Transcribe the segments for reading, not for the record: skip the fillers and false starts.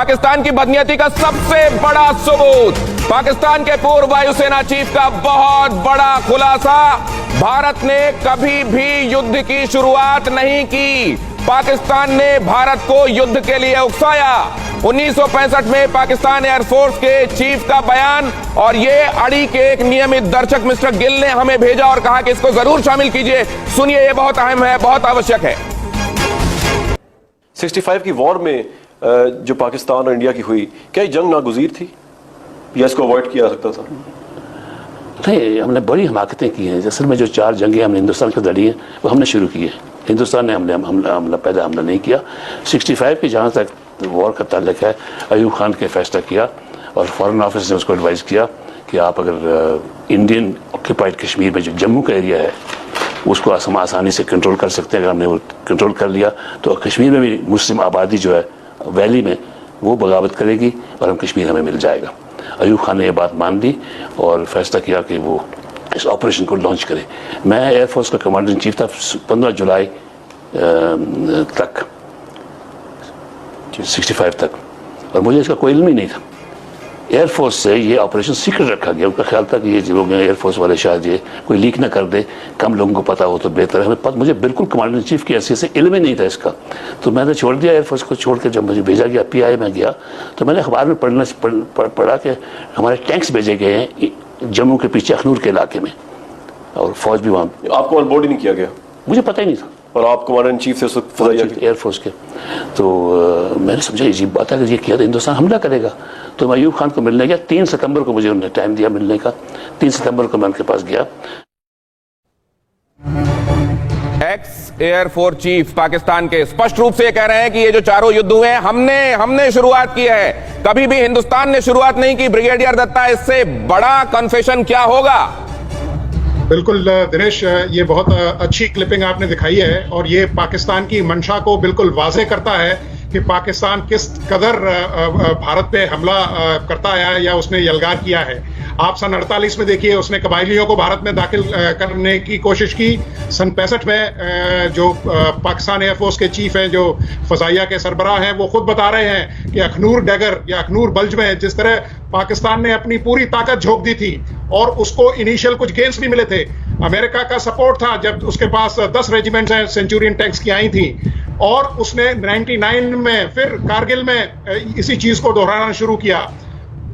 पाकिस्तान की बदनीयती का सबसे बड़ा सबूत पाकिस्तान के पूर्व वायुसेना चीफ का बहुत बड़ा खुलासा। भारत ने कभी भी युद्ध की शुरुआत नहीं की। पाकिस्तान ने भारत को युद्ध के लिए उकसाया। 1965 में पाकिस्तान एयरफोर्स के चीफ का बयान, और ये अड़ी के एक नियमित दर्शक मिस्टर गिल ने हमें भेजा और कहा कि इसको जरूर शामिल कीजिए। सुनिए, ये बहुत अहम है, बहुत आवश्यक है। 65 की वॉर में जो पाकिस्तान और इंडिया की हुई, क्या ये जंग नागुज़ीर थी या इसको अवॉइड किया जा सकता था? नहीं, हमने बड़ी हमाकतें की हैं। असल में जो 4 जंगें हमने हिंदुस्तान के लड़ी हैं वो हमने शुरू की है। हिंदुस्तान ने पहले हमला नहीं किया। 65 की जहाँ तक वॉर का ताल्लुक है, अयूब खान के फैसला किया और फॉरेन ऑफिस ने उसको एडवाइस किया कि आप अगर इंडियन ऑक्यूपाइड कश्मीर में जो जम्मू का एरिया है उसको आसानी से कंट्रोल कर सकते हैं। अगर हमने वो कंट्रोल कर लिया तो कश्मीर में भी मुस्लिम आबादी जो है वैली में वो बगावत करेगी और हम कश्मीर हमें मिल जाएगा। अयूब खान ने यह बात मान ली और फैसला किया कि वो इस ऑपरेशन को लॉन्च करे। मैं एयरफोर्स का कमांडर इन चीफ था 15 जुलाई तक, 65 तक, और मुझे इसका कोई इल्म ही नहीं था। एयरफोर्स से ये ऑपरेशन सीक्रेट रखा गया। उनका ख्याल था कि ये लोग एयरफोर्स वाले शायद ये कोई लीक ना कर दे, कम लोगों को पता हो तो बेहतर है। मुझे बिल्कुल कमांडर इन चीफ की हैसियत से इल्म ही नहीं था इसका, तो मैंने छोड़ दिया एयरफोर्स को। छोड़ के जब मुझे भेजा गया PI में गया तो मैंने अखबार में पढ़ा कि हमारे टैंक्स भेजे गए हैं जम्मू के पीछे अखनूर के इलाके में, और फौज भी वहाँ। आपको ऑन बोर्ड ही नहीं किया गया? मुझे पता ही नहीं था। और आप कमांडर इन चीफ से एयरफोर्स के, तो मैंने समझा अजीब बात है कि ये किया तो हिंदुस्तान हमला करेगा। तो मैं अयूब खान को मिलने गया। 3 सितंबर को मुझे उन्होंने टाइम दिया मिलने का। 3 सितंबर को मैं उनके पास गया। एक्स एयरफोर्स चीफ पाकिस्तान के स्पष्ट रूप से कह रहे हैं कि ये जो चारों युद्ध हुए हैं हमने शुरुआत की है, कभी भी हिंदुस्तान ने शुरुआत नहीं की। ब्रिगेडियर दत्ता, इससे बड़ा कन्फेशन क्या होगा? बिल्कुल दिनेश, ये बहुत अच्छी क्लिपिंग आपने दिखाई है और ये पाकिस्तान की मंशा को बिल्कुल वाज़े करता है कि पाकिस्तान किस कदर भारत पे हमला करता है या उसने यलगार किया है। आप सन 48 में देखिए, उसने कबायलियों को भारत में दाखिल करने की कोशिश की। सन 65 में जो पाकिस्तान एयरफोर्स के चीफ हैं, जो फजाइया के सरबराह हैं, वो खुद बता रहे हैं कि अखनूर डैगर या अखनूर बल्ज में जिस तरह पाकिस्तान ने अपनी पूरी ताकत झोंक दी थी और उसको इनिशियल कुछ गेन्स भी मिले थे। अमेरिका का सपोर्ट था जब उसके पास 10 रेजिमेंट्स हैं सेंचुरियन टैंक्स की आई थी, और उसने 99 में फिर कारगिल में इसी चीज को दोहराना शुरू किया।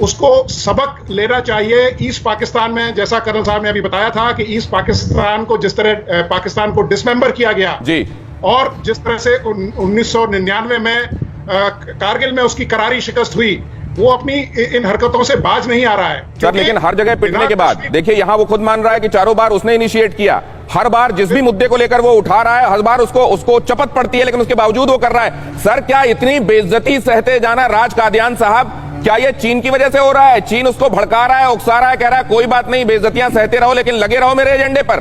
उसको सबक लेना चाहिए ईस्ट पाकिस्तान में, जैसा कर्नल साहब ने अभी बताया था कि ईस्ट पाकिस्तान को जिस तरह पाकिस्तान को डिसमेंबर किया गया जी, और जिस तरह से 1999 में कारगिल में उसकी करारी शिकस्त हुई, वो अपनी इन हरकतों से बाज नहीं आ रहा है। सर, लेकिन हर जगह पिटने के बाद देखिए यहाँ वो खुद मान रहा है कि चारों बार उसने इनिशिएट किया। हर बार जिस भी मुद्दे को लेकर वो उठा रहा है, हर बार उसको चपत पड़ती है, लेकिन उसके बावजूद वो कर रहा है। सर, क्या इतनी बेइज्जती सहते जाना, राज कादियान साहब, क्या ये चीन की वजह से हो रहा है? चीन उसको भड़का रहा है, उकसा रहा है, कह रहा है कोई बात नहीं, बेइज्जतियां सहते रहो लेकिन लगे रहो मेरे एजेंडे पर।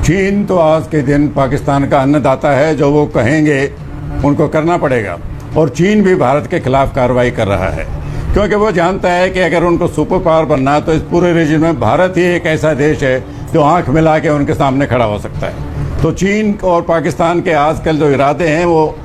चीन तो आज के दिन पाकिस्तान का अन्नदाता है, जो वो कहेंगे उनको करना पड़ेगा। और चीन भी भारत के खिलाफ कार्रवाई कर रहा है, क्योंकि वो जानता है कि अगर उनको सुपर पावर बनना है तो इस पूरे रीजन में भारत ही एक ऐसा देश है जो आंख मिला के उनके सामने खड़ा हो सकता है। तो चीन और पाकिस्तान के आजकल जो इरादे हैं वो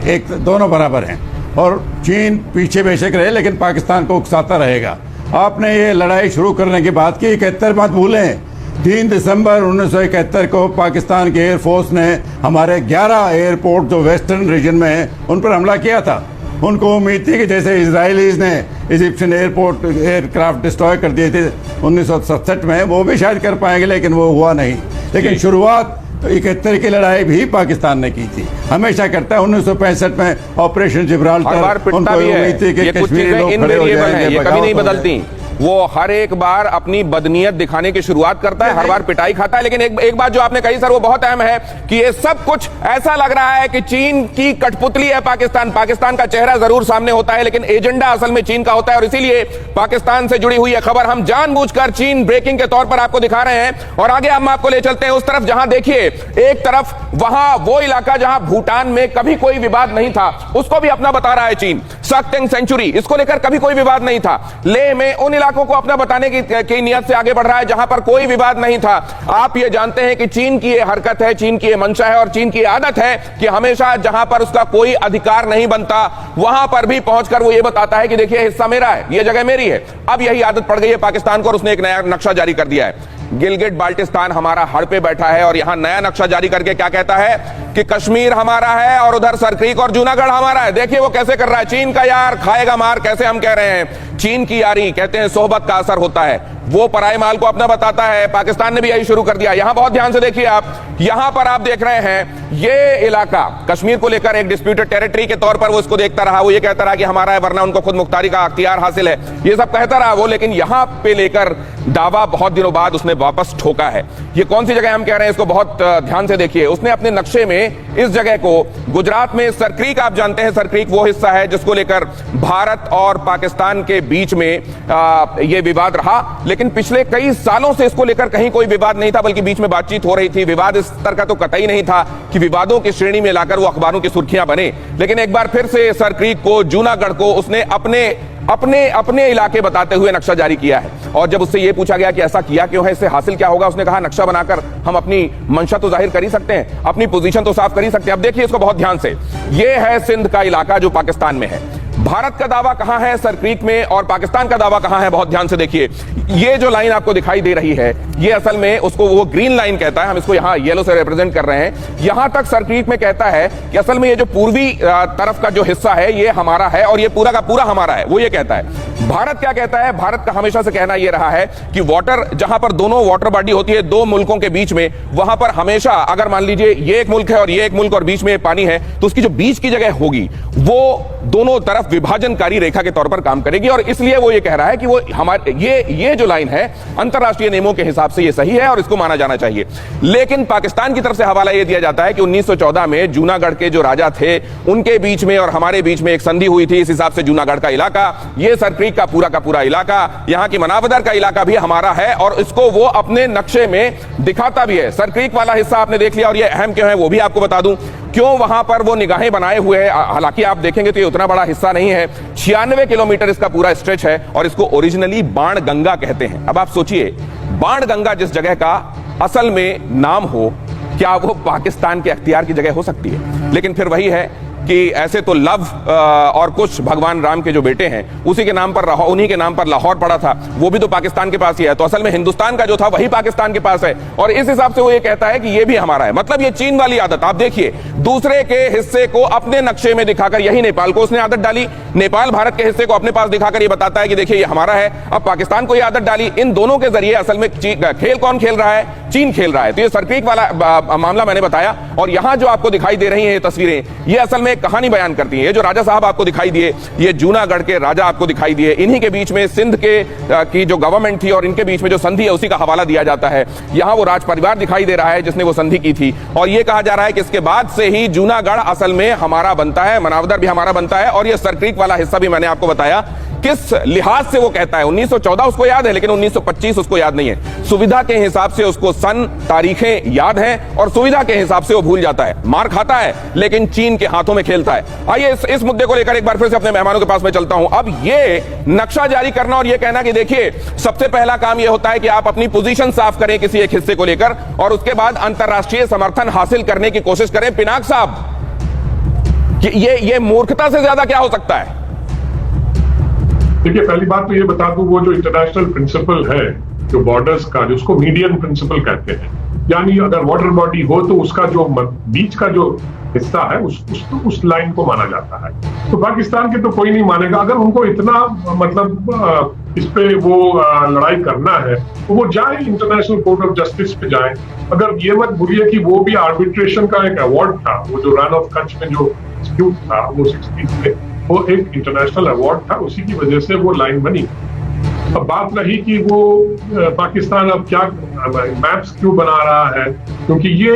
दोनों बराबर हैं, और चीन पीछे बेशक रहे लेकिन पाकिस्तान को उकसाता रहेगा। आपने ये लड़ाई शुरू करने की बात की, 71 मत भूलें। 3 दिसंबर 1971 को पाकिस्तान की एयरफोर्स ने हमारे 11 एयरपोर्ट जो वेस्टर्न रीजन में हैं उन पर हमला किया था। उनको उम्मीद थी कि जैसे इजरायलीज ने इजिप्शियन एयरक्राफ्ट डिस्ट्रॉय कर दिए थे 1967 में, वो भी शायद कर पाएंगे, लेकिन वो हुआ नहीं। लेकिन शुरुआत तो 71 की लड़ाई भी पाकिस्तान ने की थी, हमेशा करता है। 1965 में ऑपरेशन जिब्राल्टर, उनको उम्मीद थी कि कश्मीरी लोग खड़े हो जाएंगे, कभी नहीं बदलती। वो हर एक बार अपनी बदनीयत दिखाने की शुरुआत करता है, हर बार पिटाई खाता है। लेकिन एक बात जो आपने कही सर, वो बहुत अहम है कि ये सब कुछ ऐसा लग रहा है कि चीन की कठपुतली है पाकिस्तान का चेहरा जरूर सामने होता है, लेकिन एजेंडा असल में चीन का होता है। और इसीलिए पाकिस्तान से जुड़ी हुई यह खबर हम जानबूझकर चीन ब्रेकिंग के तौर पर आपको दिखा रहे हैं। और आगे हम आपको ले चलते हैं उस तरफ जहां देखिए, एक तरफ वहां वो इलाका जहां भूटान में कभी कोई विवाद नहीं था, उसको भी अपना बता रहा है चीन। सक्टिंग सेंचुरी, इसको लेकर कभी कोई विवाद नहीं था। लेह में उन इलाकों को अपना बताने की नियत से आगे बढ़ रहा है जहां पर कोई विवाद नहीं था। आप ये जानते हैं कि चीन की ये हरकत है, चीन की ये मंशा है और चीन की आदत है कि हमेशा जहां पर उसका कोई अधिकार नहीं बनता वहां पर भी पहुंचकर वो ये बताता है कि देखिए हिस्सा मेरा है, ये जगह मेरी है। अब यही आदत पड़ गई है पाकिस्तान को और उसने एक नया नक्शा जारी कर दिया है। गिलगिट बाल्टिस्तान हमारा हड़ पे बैठा है और यहां नया नक्शा जारी करके क्या कहता है कि कश्मीर हमारा है और उधर सरक्रीक और जूनागढ़ हमारा है। देखिए वो कैसे कर रहा है, चीन का यार खाएगा मार, कैसे हम कह रहे हैं चीन की यारी, कहते हैं सोहबत का असर होता है, वो पराए माल को अपना बताता है। पाकिस्तान ने भी यही शुरू कर दिया। यहां बहुत ध्यान से देखिए आप, यहां पर आप देख रहे हैं ये इलाका कश्मीर को लेकर एक डिस्प्यूटेड टेरिटरी के तौर पर वो इसको देखता रहा, वो ये कहता रहा कि हमारा है वरना उनको खुद मुख्तारी का अख्तियार हासिल है, ये सब कहता रहा वो। लेकिन यहां पे लेकर दावा बहुत दिनों बाद उसने वापस ठोका है। ये कौन सी जगह हम कह रहे हैं इसको बहुत ध्यान से देखिए। उसने अपने नक्शे में इस जगह को गुजरात में सरक्रीक, आप जानते हैं सरक्रीक वो हिस्सा है जिसको लेकर भारत और पाकिस्तान के बीच में ये विवाद रहा, लेकिन पिछले कई सालों से इसको लेकर कहीं कोई विवाद नहीं था, बल्कि बीच में बातचीत हो रही थी। विवाद इस स्तर का तो कतई नहीं था कि विवादों की श्रेणी में लाकर वो अखबारों की सुर्खियां बने। लेकिन एक बार फिर से सरक्रीक को, जूनागढ़ को उसने अपने इलाके बताते हुए नक्शा जारी किया है। और जब उससे यह पूछा गया कि ऐसा किया क्यों है, इससे हासिल क्या होगा, उसने कहा नक्शा बनाकर हम अपनी मंशा तो जाहिर कर ही सकते हैं, अपनी पोजीशन तो साफ कर ही सकते हैं। अब देखिए इसको बहुत ध्यान से, यह है सिंध का इलाका जो पाकिस्तान में है। भारत का दावा कहां है सरक्रीक में और पाकिस्तान का दावा कहां है, बहुत ध्यान से देखिए। ये जो लाइन आपको दिखाई दे रही है ये असल में उसको वो ग्रीन लाइन कहता है, हम इसको यहां येलो से रिप्रेजेंट कर रहे हैं। यहां तक सरक्रीक में कहता है कि असल में ये जो पूर्वी तरफ का जो हिस्सा है ये हमारा है और ये पूरा का पूरा हमारा है, वो ये कहता है। भारत क्या कहता है, भारत का हमेशा से कहना यह रहा है कि वाटर, जहां पर दोनों वाटर बॉडी होती है दो मुल्कों के बीच में, वहां पर हमेशा अगर मान लीजिए ये एक मुल्क है और ये एक मुल्क और बीच में पानी है, तो उसकी जो बीच की जगह होगी वो दोनों तरफ विभाजनकारी रेखा के तौर पर काम करेगी। और इसलिए वो ये कह रहा है कि वो हमारे ये जो लाइन है अंतरराष्ट्रीय नियमों के हिसाब से ये सही है और इसको माना जाना चाहिए। लेकिन पाकिस्तान की तरफ से हवाला ये दिया जाता है कि 1914 में जूनागढ़ के जो राजा थे उनके बीच में और हमारे बीच में एक संधि हुई थी, इस हिसाब से जूनागढ़ का इलाका, ये सरक्रीक का पूरा इलाका, यहां की मनावदर का इलाका भी हमारा है और इसको वो अपने नक्शे में दिखाता भी है। सरक्रीक वाला हिस्सा आपने देख लिया और ये अहम क्यों है वो भी आपको बता दूं, क्यों वहां पर वो निगाहें बनाए हुए है। हालांकि आप देखेंगे तो ये उतना बड़ा हिस्सा नहीं है, 96 किलोमीटर इसका पूरा स्ट्रेच है और इसको ओरिजिनली बाण गंगा कहते हैं। अब आप सोचिए, बाण गंगा जिस जगह का असल में नाम हो, क्या वो पाकिस्तान के अख्तियार की जगह हो सकती है? लेकिन फिर वही है कि ऐसे तो लव और कुछ भगवान राम के जो बेटे हैं उसी के नाम पर, उन्हीं के नाम पर लाहौर पड़ा था, वो भी तो पाकिस्तान के पास ही है। तो असल में हिंदुस्तान का जो था वही पाकिस्तान के पास है और इस हिसाब से वो ये कहता है कि ये भी हमारा है। मतलब ये चीन वाली आदत आप देखिए, दूसरे के हिस्से को अपने नक्शे में दिखाकर, यही नेपाल को उसने आदत डाली, नेपाल भारत के हिस्से को अपने पास दिखाकर ये बताता है कि देखिए ये हमारा है। अब पाकिस्तान को ये आदत डाली, इन दोनों के जरिए असल में खेल कौन खेल रहा है? चीन खेल रहा है। तो ये सरक्रीक वाला मामला मैंने बताया और यहां जो आपको दिखाई दे रही हैं ये तस्वीरें, ये असल में एक कहानी बयान करती हैं। ये जो राजा साहब आपको दिखाई दिए, ये जूनागढ़ के राजा आपको दिखाई दिए, इन्हीं के बीच में सिंध की जो गवर्नमेंट थी और इनके बीच में जो संधि है उसी का हवाला दिया जाता है। यहां वो राज परिवार दिखाई दे रहा है जिसने वो संधि की थी और ये कहा जा रहा है कि इसके बाद से ही जूनागढ़ असल में हमारा बनता है, मनावदर भी हमारा बनता है। और ये सरक्रीक वाला हिस्सा भी मैंने आपको बताया किस लिहाज से वो कहता है। 1914 उसको याद है लेकिन 1925 उसको याद नहीं है। सुविधा के हिसाब से उसको सन, तारीखें याद हैं और सुविधा के हिसाब से वो भूल जाता है, मार खाता है लेकिन चीन के हाथों में खेलता है। आइए इस मुद्दे को लेकर एक बार फिर से अपने मेहमानों के पास में चलता हूं। अब ये नक्शा जारी करना और ये कहना कि देखिए सबसे पहला काम ये होता है कि आप अपनी पोजीशन साफ करें किसी एक हिस्से को लेकर और उसके बाद अंतरराष्ट्रीय समर्थन हासिल करने की कोशिश करें। पिनाक साहब, ये मूर्खता से ज्यादा क्या हो सकता है? देखिए, पहली बात तो ये बता दूं, वो जो इंटरनेशनल प्रिंसिपल है जो बॉर्डर्स का, जिसको मीडियन प्रिंसिपल कहते हैं, यानी अगर वाटर बॉडी हो तो उसका जो बीच का जो हिस्सा है उस लाइन को माना जाता है। तो पाकिस्तान के तो कोई नहीं मानेगा। अगर उनको इतना मतलब इस पे वो लड़ाई करना है तो वो जाए इंटरनेशनल कोर्ट ऑफ जस्टिस पे जाए। अगर ये मत भूलिए कि वो भी आर्बिट्रेशन का एक अवार्ड था, वो जो रन ऑफ कच्छ में जो डिस्प्यूट था वो 60s में, वो एक इंटरनेशनल अवार्ड था, उसी की वजह से वो लाइन बनी। अब बात रही कि वो पाकिस्तान अब क्या मैप्स क्यों बना रहा है, क्योंकि ये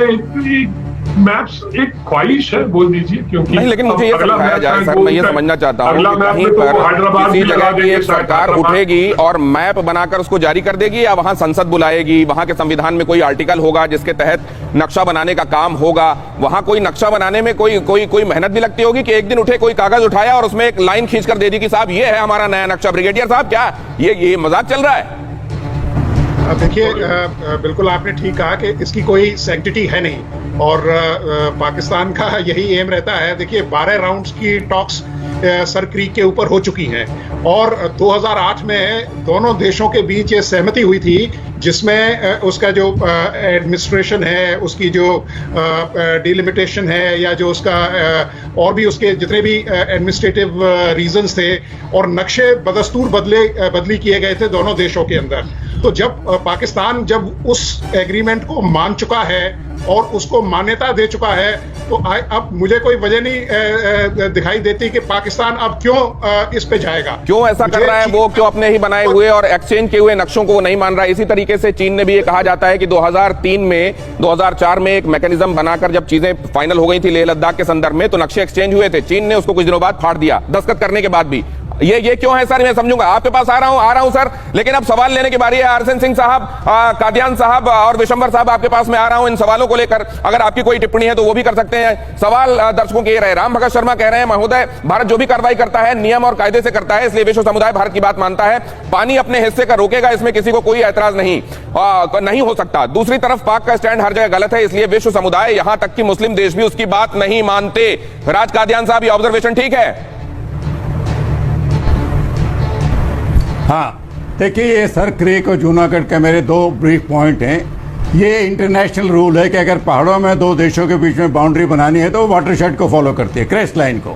मैप्स एक ख्वाहिश है बोल दीजिए, क्योंकि नहीं, लेकिन मुझे ये समझाया जाए सर, मैं ये समझना चाहता हूँ कि कहीं पर किसी जगह की एक सरकार उठेगी और मैप बनाकर उसको जारी कर देगी, या वहां संसद बुलाएगी, वहां के संविधान में कोई आर्टिकल होगा जिसके तहत नक्शा बनाने का काम होगा, वहां कोई नक्शा बनाने में कोई मेहनत भी लगती होगी कि एक दिन उठे कोई कागज उठाया और उसमें एक लाइन खींच कर दे दी कि साहब ये है हमारा नया नक्शा। ब्रिगेडियर साहब, क्या ये मजाक चल रहा है? देखिए, बिल्कुल आपने ठीक कहा कि इसकी कोई सैंक्टिटी है नहीं, और पाकिस्तान का यही एम रहता है। देखिए, 12 राउंड्स की टॉक्स सर क्रीक के ऊपर हो चुकी हैं, और 2008 में दोनों देशों के बीच ये सहमति हुई थी जिसमें उसका जो एडमिनिस्ट्रेशन है, उसकी जो डिलिमिटेशन है, या जो उसका और भी उसके जितने भी एडमिनिस्ट्रेटिव रीजंस थे, और नक्शे बदस्तूर बदली किए गए थे दोनों देशों के अंदर। तो जब पाकिस्तान जब उस एग्रीमेंट को मान चुका है और उसको मान्यता दे चुका है, तो अब मुझे कोई वजह नहीं दिखाई देती कि पाकिस्तान अब क्यों इस पे जाएगा, क्यों ऐसा कर रहा है। वो क्यों अपने ही बनाए हुए और एक्सचेंज किए हुए नक्शों को वो नहीं मान रहा है। इसी तरीके से चीन ने भी ये कहा जाता है कि 2004 में एक मैकेनिज्म बनाकर जब चीजें फाइनल हो गई थी लेह लद्दाख के संदर्भ में, तो नक्शे एक्सचेंज हुए थे, चीन ने उसको कुछ दिनों बाद फाड़ दिया दस्तखत करने के बाद भी। ये क्यों है सर, मैं समझूंगा, आपके पास आ रहा हूं सर, लेकिन अब सवाल लेने की बारी है। आरएसएन सिंह साहब, कादियान साहब और विशंबर साहब, आपके पास मैं आ रहा हूं इन सवालों को लेकर। अगर आपकी कोई टिप्पणी है तो वो भी कर सकते हैं। सवाल दर्शकों के ये रहे, राम भगत शर्मा कह रहे हैं, महोदय, भारत जो भी कार्रवाई करता है नियम और कायदे से करता है, इसलिए विश्व समुदाय भारत की बात मानता है, पानी अपने हिस्से का रोकेगा, इसमें किसी को कोई ऐतराज नहीं हो सकता। दूसरी तरफ पाक का स्टैंड हर जगह गलत है, इसलिए विश्व समुदाय, यहां तक कि मुस्लिम देश भी उसकी बात नहीं मानते। राज कादियान साहब, ये ऑब्जर्वेशन ठीक है? हाँ, देखिए, ये सर क्रीक और जूनागढ़ के मेरे दो ब्रीफ पॉइंट हैं। ये इंटरनेशनल रूल है कि अगर पहाड़ों में दो देशों के बीच में बाउंड्री बनानी है तो वो वाटरशेड को फॉलो करती है, क्रेस्ट लाइन को,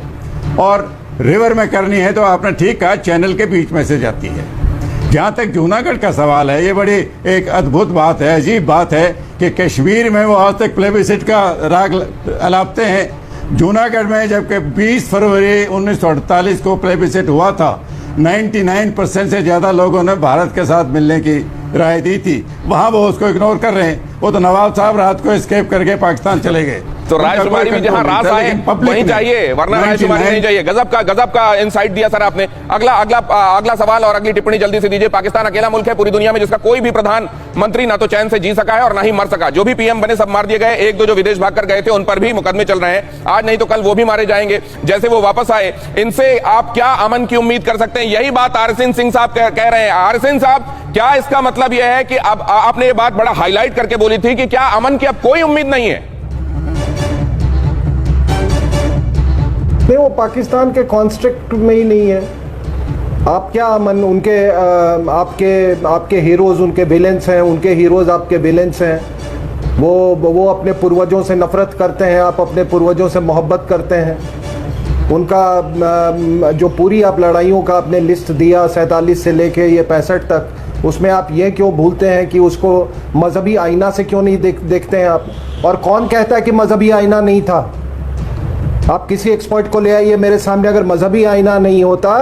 और रिवर में करनी है तो आपने ठीक कहा, चैनल के बीच में से जाती है। जहाँ तक जूनागढ़ का सवाल है, ये बड़ी एक अद्भुत बात है, अजीब बात है कि कश्मीर में वो आज तक प्लेबिसिट का राग अलापते हैं। जूनागढ़ में जबकि 20 फरवरी 1948 को प्लेबिसिट हुआ था, 99% से ज्यादा लोगों ने भारत के साथ मिलने की राय दी थी, वहां वो उसको इग्नोर कर रहे हैं। वो तो नवाब साहब रात को एस्केप करके पाकिस्तान चले गए। तो रायशुमारी भी जहां रास आए वहीं चाहिए, वरना रायशुमारी नहीं चाहिए। गजब का इनसाइट दिया सर आपने। अगला सवाल और अगली टिप्पणी जल्दी से दीजिए। पाकिस्तान अकेला मुल्क है पूरी दुनिया में जिसका कोई भी प्रधानमंत्री ना तो चैन से जी सका है और ना ही मर सका। जो भी पीएम बने सब मार दिए गए, एक दो जो विदेश भाग कर गए थे उन पर भी मुकदमे चल रहे हैं, आज नहीं तो कल वो भी मारे जाएंगे। जैसे वो वापस आए, इनसे आप क्या अमन की उम्मीद कर सकते हैं? यही बात आरएसएन सिंह साहब कह रहे हैं। आरएसएन साहब, क्या इसका मतलब यह है कि अब आपने ये बात बड़ा हाईलाइट करके बोली थी कि क्या अमन की अब कोई उम्मीद नहीं है? नहीं, वो पाकिस्तान के कॉन्स्ट्रक्ट में ही नहीं है। आप क्या अमन, उनके आपके हीरोज उनके विलेंस हैं, उनके हीरोज आपके विलेंस हैं। वो अपने पूर्वजों से नफरत करते हैं, आप अपने पूर्वजों से मोहब्बत करते हैं। उनका जो पूरी आप लड़ाइयों का आपने लिस्ट दिया 47 से लेके ये 65 तक, उसमें आप ये क्यों भूलते हैं कि उसको मजहबी आईना से क्यों नहीं देखते हैं आप? और कौन कहता है कि मजहबी आईना नहीं था? आप किसी एक्सपर्ट को ले आइए मेरे सामने, अगर मजहबी आईना नहीं होता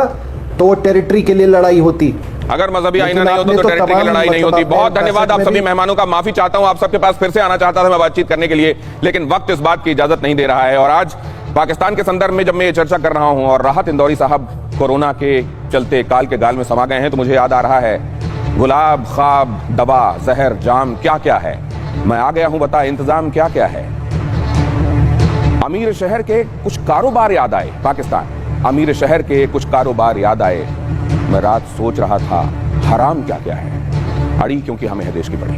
तो वो टेरिटरी के लिए लड़ाई होती। अगर मजहबी आईना नहीं होता तो टेरिटरी की लड़ाई नहीं होती। बहुत धन्यवाद आप सभी मेहमानों का, माफी चाहता हूं, आप सबके पास फिर से आना चाहता था मैं बातचीत करने के लिए, लेकिन वक्त इस बात की इजाजत नहीं दे रहा है। और आज पाकिस्तान के संदर्भ में जब मैं ये चर्चा कर रहा हूं और राहत इंदौरी साहब कोरोना के चलते काल के गाल में समा गए हैं, तो मुझे याद आ रहा है गुलाब, ख्वाब, दवा, जहर, जाम, क्या क्या है। मैं आ गया हूं, बता इंतजाम क्या क्या है। अमीर शहर के कुछ कारोबार याद आए, पाकिस्तान अमीर शहर के कुछ कारोबार याद आए। मैं रात सोच रहा था हराम क्या क्या है, अड़ी क्योंकि हमें है देश की पड़ी।